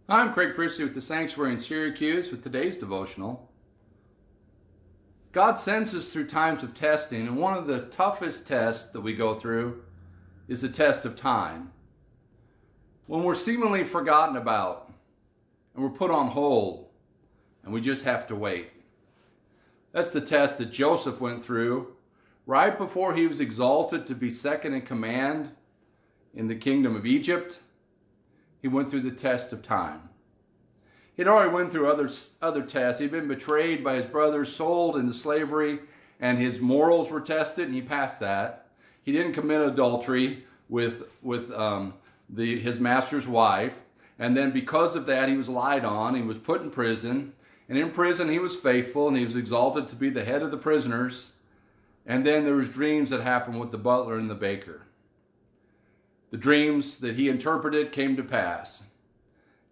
I'm Craig Fritchley with the Sanctuary in Syracuse with today's devotional. God sends us through times of testing, and one of the toughest tests that we go through is the test of time. When we're seemingly forgotten about, and we're put on hold, and we just have to wait. That's the test that Joseph went through right before he was exalted to be second in command in the kingdom of Egypt. He went through the test of time. He'd already went through other tests. He'd been betrayed by his brothers, sold into slavery, and his morals were tested, and he passed that. He didn't commit adultery with his master's wife, and then because of that, he was lied on. He was put in prison, and in prison he was faithful, and he was exalted to be the head of the prisoners. And then there was dreams that happened with the butler and the baker. The dreams that he interpreted came to pass.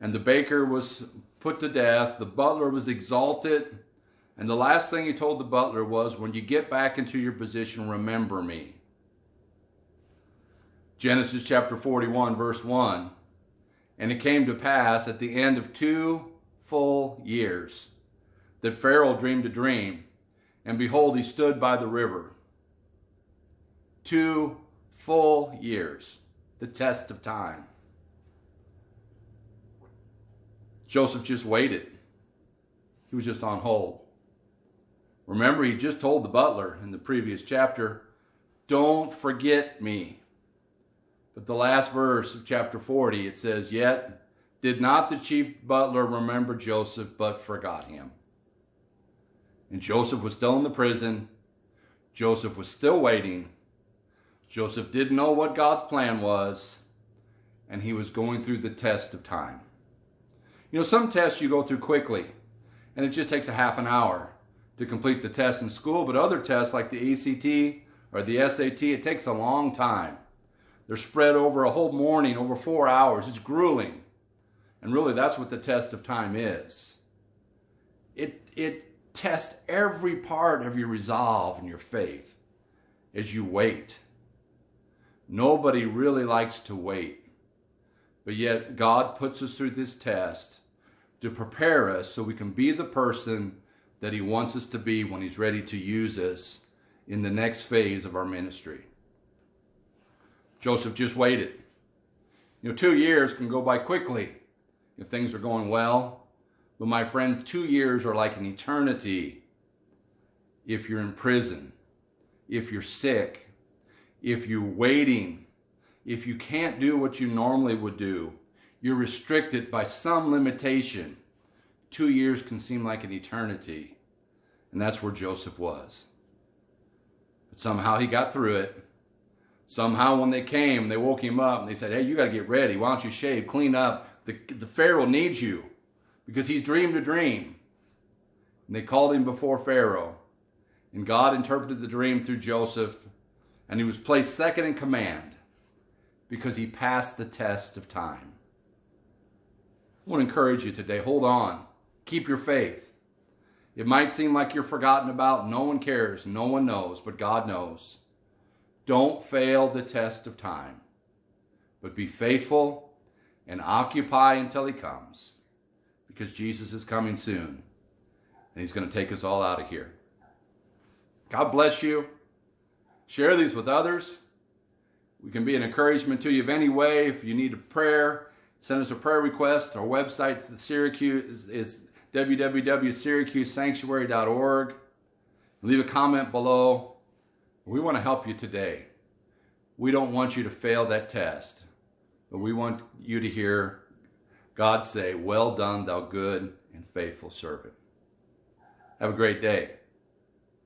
And the baker was put to death. The butler was exalted. And the last thing he told the butler was, when you get back into your position, remember me. Genesis chapter 41, verse 1. And it came to pass at the end of 2 full years that Pharaoh dreamed a dream. And behold, he stood by the river. 2 full years. The test of time. Joseph just waited. He was just on hold. Remember, he just told the butler in the previous chapter, don't forget me. But the last verse of chapter 40, it says, yet did not the chief butler remember Joseph, but forgot him. And Joseph was still in the prison. Joseph was still waiting. Joseph didn't know what God's plan was, and he was going through the test of time. You know, some tests you go through quickly, and it just takes a half an hour to complete the test in school, but other tests like the ACT or the SAT, it takes a long time. They're spread over a whole morning, over 4 hours. It's grueling. And really, that's what the test of time is. It tests every part of your resolve and your faith as you wait. Nobody really likes to wait, but yet God puts us through this test to prepare us so we can be the person that he wants us to be when he's ready to use us in the next phase of our ministry. Joseph just waited. 2 years can go by quickly if things are going well, but my friend, 2 years are like an eternity if you're in prison, if you're sick, if you're waiting, if you can't do what you normally would do, you're restricted by some limitation. 2 years can seem like an eternity. And that's where Joseph was. But somehow he got through it. Somehow when they came, they woke him up and they said, hey, you got to get ready. Why don't you shave, clean up? The Pharaoh needs you because he's dreamed a dream. And they called him before Pharaoh. And God interpreted the dream through Joseph. And he was placed second in command because he passed the test of time. I want to encourage you today. Hold on. Keep your faith. It might seem like you're forgotten about. No one cares. No one knows, but God knows. Don't fail the test of time, but be faithful and occupy until he comes, because Jesus is coming soon and he's going to take us all out of here. God bless you. Share these with others. We can be an encouragement to you in any way. If you need a prayer, send us a prayer request. Our website is www.syracusesanctuary.org. Leave a comment below. We want to help you today. We don't want you to fail that test, but we want you to hear God say, well done, thou good and faithful servant. Have a great day.